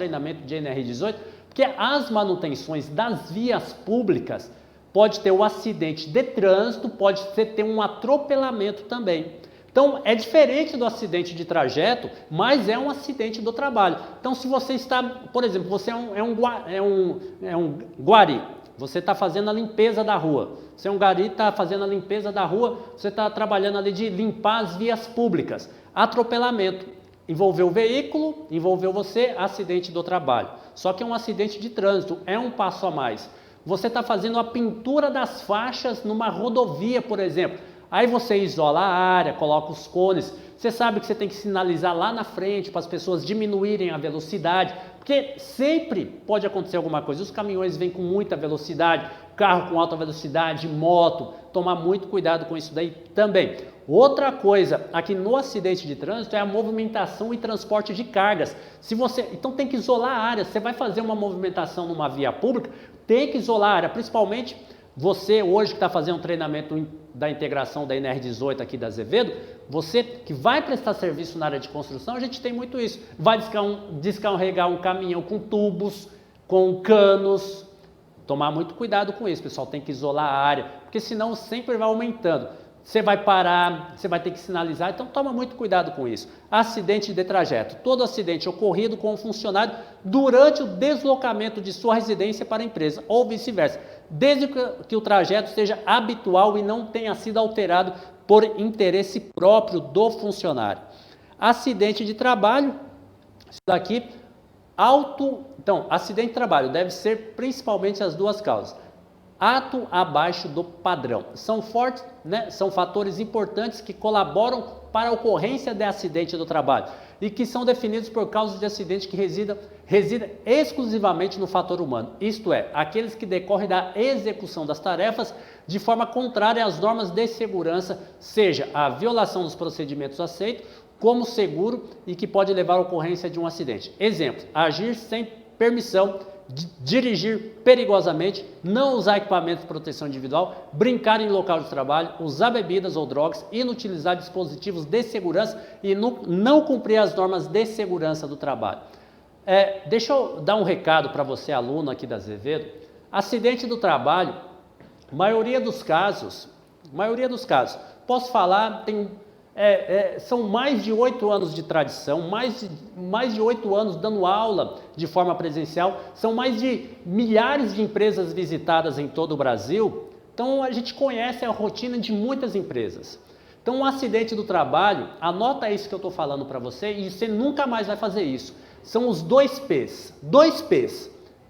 treinamento de NR18, porque as manutenções das vias públicas pode ter um acidente de trânsito, pode ter um atropelamento também. Então, é diferente do acidente de trajeto, mas é um acidente do trabalho. Então, se você está, por exemplo, você é um guari, você está fazendo a limpeza da rua. Você é um gari, está fazendo a limpeza da rua, você está trabalhando ali de limpar as vias públicas. Atropelamento. Envolveu o veículo, envolveu você, acidente do trabalho. Só que é um acidente de trânsito, é um passo a mais. Você está fazendo a pintura das faixas numa rodovia, por exemplo. Aí você isola a área, coloca os cones. Você sabe que você tem que sinalizar lá na frente para as pessoas diminuírem a velocidade, porque sempre pode acontecer alguma coisa. Os caminhões vêm com muita velocidade, carro com alta velocidade, moto. Tomar muito cuidado com isso daí também. Outra coisa, aqui no acidente de trânsito é a movimentação e transporte de cargas. Então tem que isolar a área. Você vai fazer uma movimentação numa via pública, tem que isolar a área, principalmente você hoje que está fazendo um treinamento da integração da NR18 aqui da Azevedo, você que vai prestar serviço na área de construção, a gente tem muito isso. Vai descarregar um caminhão com tubos, com canos. Tomar muito cuidado com isso, pessoal, tem que isolar a área, porque senão sempre vai aumentando. Você vai parar, você vai ter que sinalizar, então toma muito cuidado com isso. Acidente de trajeto. Todo acidente ocorrido com um funcionário durante o deslocamento de sua residência para a empresa, ou vice-versa, desde que o trajeto seja habitual e não tenha sido alterado por interesse próprio do funcionário. Acidente de trabalho, isso daqui, então, acidente de trabalho deve ser principalmente as duas causas. Ato abaixo do padrão. São fatores importantes que colaboram para a ocorrência de acidente do trabalho e que são definidos por causas de acidente que residam exclusivamente no fator humano, isto é, aqueles que decorrem da execução das tarefas de forma contrária às normas de segurança, seja a violação dos procedimentos aceitos como seguro e que pode levar à ocorrência de um acidente. Exemplo, agir sem permissão, dirigir perigosamente, não usar equipamento de proteção individual, brincar em local de trabalho, usar bebidas ou drogas, inutilizar dispositivos de segurança e não cumprir as normas de segurança do trabalho. Deixa eu dar um recado para você, aluno aqui da Azevedo. Acidente do trabalho, maioria dos casos, posso falar, são mais de 8 anos de tradição, mais de 8 anos dando aula de forma presencial, são mais de milhares de empresas visitadas em todo o Brasil, então a gente conhece a rotina de muitas empresas. Então um acidente do trabalho, anota isso que eu estou falando para você e você nunca mais vai fazer isso, são os 2 P's,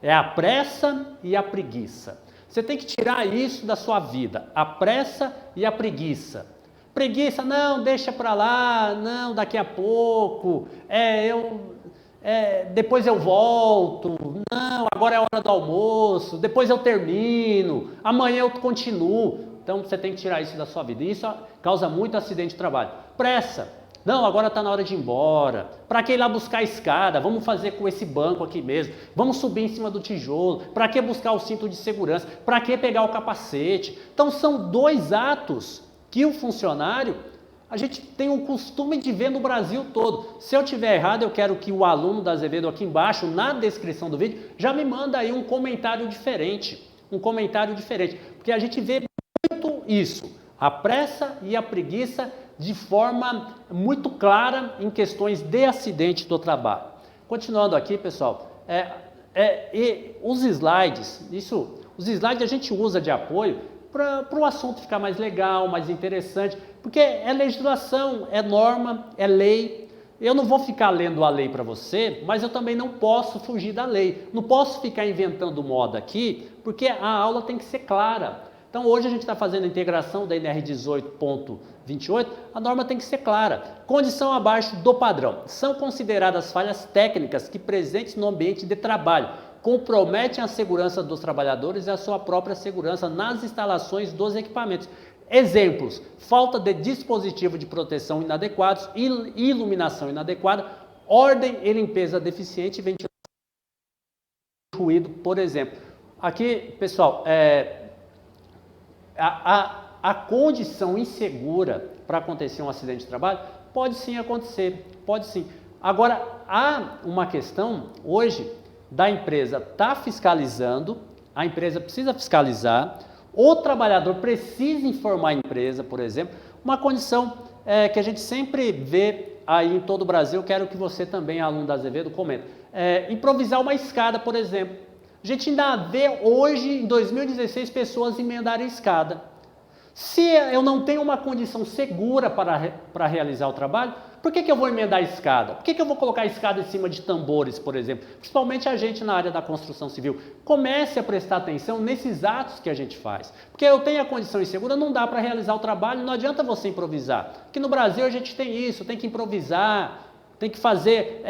é a pressa e a preguiça. Você tem que tirar isso da sua vida, a pressa e a preguiça. Preguiça, não, deixa para lá, não, daqui a pouco, depois eu volto, não, agora é a hora do almoço, depois eu termino, amanhã eu continuo. Então você tem que tirar isso da sua vida. Isso causa muito acidente de trabalho. Pressa, não, agora está na hora de ir embora. Para que ir lá buscar a escada? Vamos fazer com esse banco aqui mesmo. Vamos subir em cima do tijolo. Para que buscar o cinto de segurança? Para que pegar o capacete? Então são 2 atos que o funcionário, a gente tem o costume de ver no Brasil todo. Se eu tiver errado, eu quero que o aluno da Azevedo aqui embaixo, na descrição do vídeo, já me manda aí um comentário diferente. Porque a gente vê muito isso, a pressa e a preguiça de forma muito clara em questões de acidente do trabalho. Continuando aqui, pessoal, os slides a gente usa de apoio para o assunto ficar mais legal, mais interessante, porque é legislação, é norma, é lei. Eu não vou ficar lendo a lei para você, mas eu também não posso fugir da lei. Não posso ficar inventando moda aqui, porque a aula tem que ser clara. Então hoje a gente está fazendo a integração da NR 18.28, a norma tem que ser clara. Condição abaixo do padrão. São consideradas falhas técnicas que presentes no ambiente de trabalho comprometem a segurança dos trabalhadores e a sua própria segurança nas instalações dos equipamentos. Exemplos: falta de dispositivo de proteção inadequados, iluminação inadequada, ordem e limpeza deficiente, ventilação e ruído, por exemplo. Aqui, pessoal, a condição insegura para acontecer um acidente de trabalho pode sim acontecer, pode sim. Agora, há uma questão hoje da empresa estar fiscalizando, a empresa precisa fiscalizar, o trabalhador precisa informar a empresa, por exemplo, uma condição que a gente sempre vê aí em todo o Brasil, quero que você também, aluno da Azevedo, comente. Improvisar uma escada, por exemplo. A gente ainda vê hoje, em 2016, pessoas emendarem escada. Se eu não tenho uma condição segura para realizar o trabalho, por que eu vou emendar a escada? Por que eu vou colocar a escada em cima de tambores, por exemplo? Principalmente a gente na área da construção civil. Comece a prestar atenção nesses atos que a gente faz. Porque eu tenho a condição insegura, não dá para realizar o trabalho, não adianta você improvisar. Porque no Brasil a gente tem isso, tem que improvisar, tem que fazer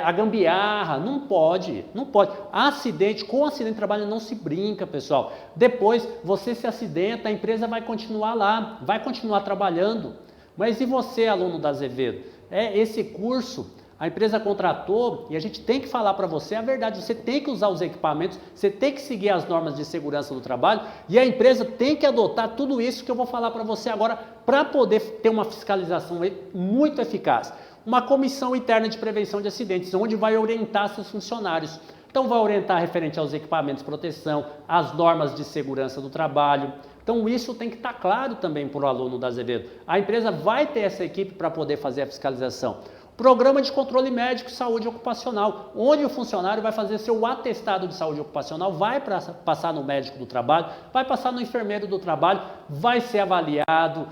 a gambiarra, não pode, não pode. Com acidente de trabalho não se brinca, pessoal. Depois você se acidenta, a empresa vai continuar lá, vai continuar trabalhando. Mas e você, aluno da Azevedo? Esse curso, a empresa contratou e a gente tem que falar para você a verdade. Você tem que usar os equipamentos, você tem que seguir as normas de segurança do trabalho e a empresa tem que adotar tudo isso que eu vou falar para você agora para poder ter uma fiscalização muito eficaz. Uma comissão interna de prevenção de acidentes, onde vai orientar seus funcionários. Então vai orientar referente aos equipamentos de proteção, às normas de segurança do trabalho. Então isso tem que estar claro também para o aluno da Azevedo. A empresa vai ter essa equipe para poder fazer a fiscalização. Programa de controle médico e saúde ocupacional, onde o funcionário vai fazer seu atestado de saúde ocupacional, vai passar no médico do trabalho, vai passar no enfermeiro do trabalho, vai ser avaliado,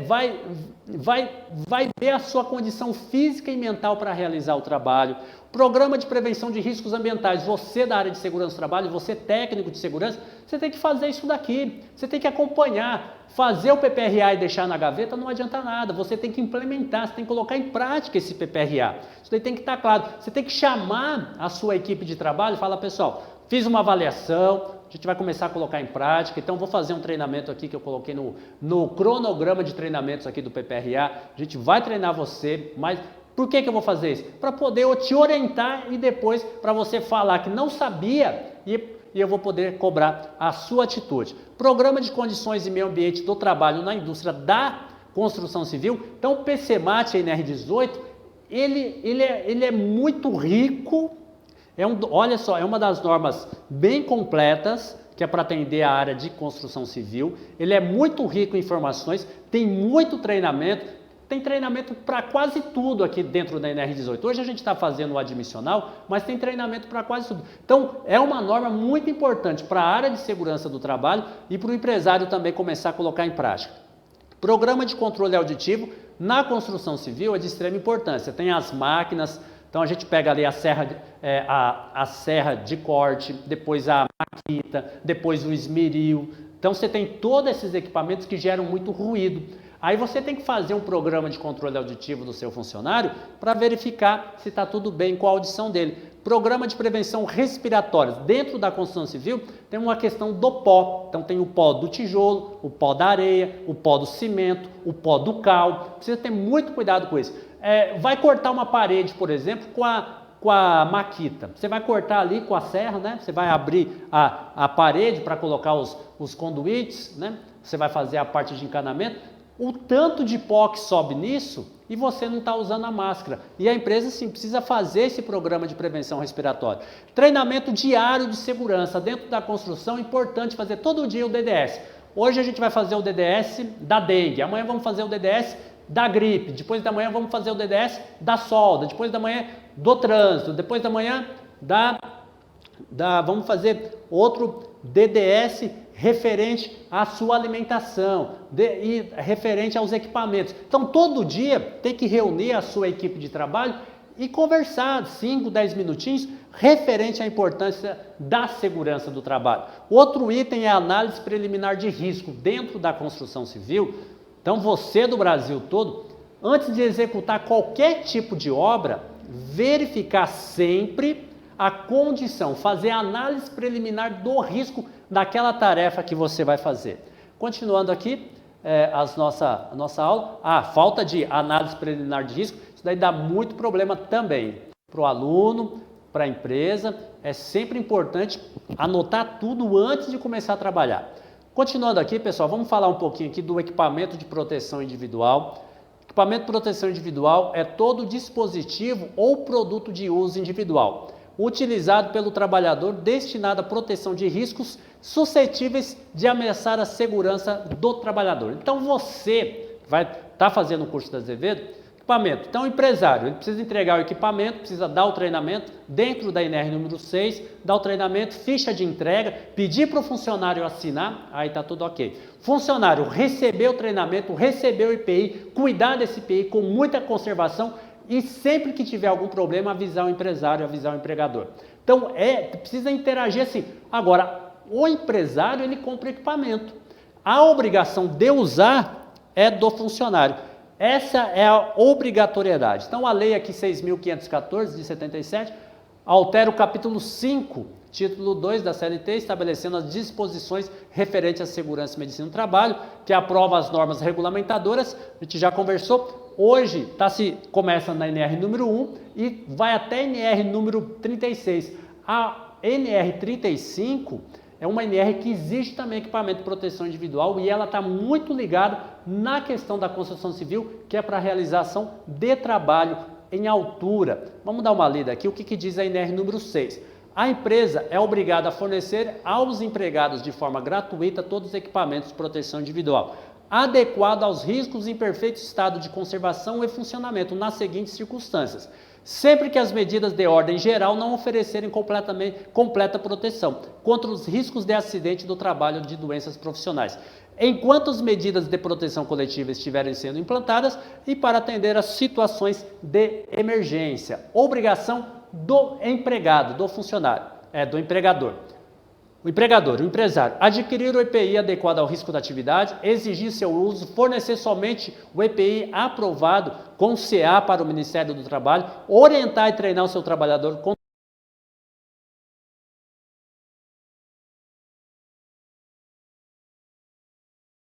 vai ver a sua condição física e mental para realizar o trabalho. Programa de prevenção de riscos ambientais, você da área de segurança do trabalho, você técnico de segurança, você tem que fazer isso daqui, você tem que acompanhar. Fazer o PPRA e deixar na gaveta não adianta nada, você tem que implementar, você tem que colocar em prática esse PPRA. Isso daí tem que estar claro. Você tem que chamar a sua equipe de trabalho e falar, pessoal, fiz uma avaliação, a gente vai começar a colocar em prática, então vou fazer um treinamento aqui que eu coloquei no cronograma de treinamentos aqui do PPRA, a gente vai treinar você, mas por que eu vou fazer isso? Para poder te orientar e depois para você falar que não sabia e eu vou poder cobrar a sua atitude. Programa de condições e meio ambiente do trabalho na indústria da construção civil. Então o PCMAT, a NR18, ele é muito rico, olha só, é uma das normas bem completas, que é para atender a área de construção civil. Ele é muito rico em informações, tem muito treinamento, tem treinamento para quase tudo aqui dentro da NR18. Hoje a gente está fazendo o admissional, mas tem treinamento para quase tudo. Então, é uma norma muito importante para a área de segurança do trabalho e para o empresário também começar a colocar em prática. Programa de controle auditivo na construção civil é de extrema importância. Tem as máquinas, então a gente pega ali a serra de corte, depois a maquita, depois o esmeril. Então, você tem todos esses equipamentos que geram muito ruído. Aí você tem que fazer um programa de controle auditivo do seu funcionário para verificar se está tudo bem com a audição dele. Programa de prevenção respiratória. Dentro da construção civil tem uma questão do pó. Então tem o pó do tijolo, o pó da areia, o pó do cimento, o pó do cal. Precisa ter muito cuidado com isso. Vai cortar uma parede, por exemplo, com a maquita. Você vai cortar ali com a serra, né? Você vai abrir a parede para colocar os conduítes, né? Você vai fazer a parte de encanamento. O tanto de pó que sobe nisso e você não está usando a máscara. E a empresa sim precisa fazer esse programa de prevenção respiratória. Treinamento diário de segurança dentro da construção, é importante fazer todo dia o DDS. Hoje a gente vai fazer o DDS da dengue, amanhã vamos fazer o DDS da gripe, depois da manhã vamos fazer o DDS da solda, depois da manhã do trânsito, depois da manhã vamos fazer outro DDS referente à sua alimentação e referente aos equipamentos. Então, todo dia tem que reunir a sua equipe de trabalho e conversar 5, 10 minutinhos referente à importância da segurança do trabalho. Outro item é a análise preliminar de risco dentro da construção civil. Então, você do Brasil todo, antes de executar qualquer tipo de obra, verificar sempre a condição, fazer a análise preliminar do risco daquela tarefa que você vai fazer. Continuando aqui, a nossa aula, falta de análise preliminar de risco, isso daí dá muito problema também para o aluno, para a empresa. É sempre importante anotar tudo antes de começar a trabalhar. Continuando aqui, pessoal, vamos falar um pouquinho aqui do equipamento de proteção individual. Equipamento de proteção individual é todo dispositivo ou produto de uso individual, utilizado pelo trabalhador destinado à proteção de riscos suscetíveis de ameaçar a segurança do trabalhador. Então você vai estar fazendo o curso da Azevedo, equipamento. Então o empresário, ele precisa entregar o equipamento, precisa dar o treinamento dentro da NR número 6, dar o treinamento, ficha de entrega, pedir para o funcionário assinar, aí está tudo ok. Funcionário receber o treinamento, receber o IPI, cuidar desse IPI com muita conservação e sempre que tiver algum problema avisar o empresário, avisar o empregador. Então precisa interagir assim. Agora, o empresário ele compra equipamento. A obrigação de usar é do funcionário. Essa é a obrigatoriedade. Então a lei aqui 6.514 de 77 altera o capítulo 5, título 2 da CLT, estabelecendo as disposições referentes à segurança e medicina do trabalho, que aprova as normas regulamentadoras. A gente já conversou. Hoje começa na NR número 1 e vai até a NR número 36. A NR 35 é uma NR que exige também equipamento de proteção individual e ela está muito ligada na questão da construção civil, que é para a realização de trabalho em altura. Vamos dar uma lida aqui, o que diz a NR número 6. A empresa é obrigada a fornecer aos empregados de forma gratuita todos os equipamentos de proteção individual, adequado aos riscos em perfeito estado de conservação e funcionamento nas seguintes circunstâncias. Sempre que as medidas de ordem geral não oferecerem completa proteção contra os riscos de acidente do trabalho de doenças profissionais, enquanto as medidas de proteção coletiva estiverem sendo implantadas e para atender às situações de emergência. Obrigação do empregado, do funcionário, do empregador. O empregador, o empresário, adquirir o EPI adequado ao risco da atividade, exigir seu uso, fornecer somente o EPI aprovado com CA para o Ministério do Trabalho, orientar e treinar o seu trabalhador com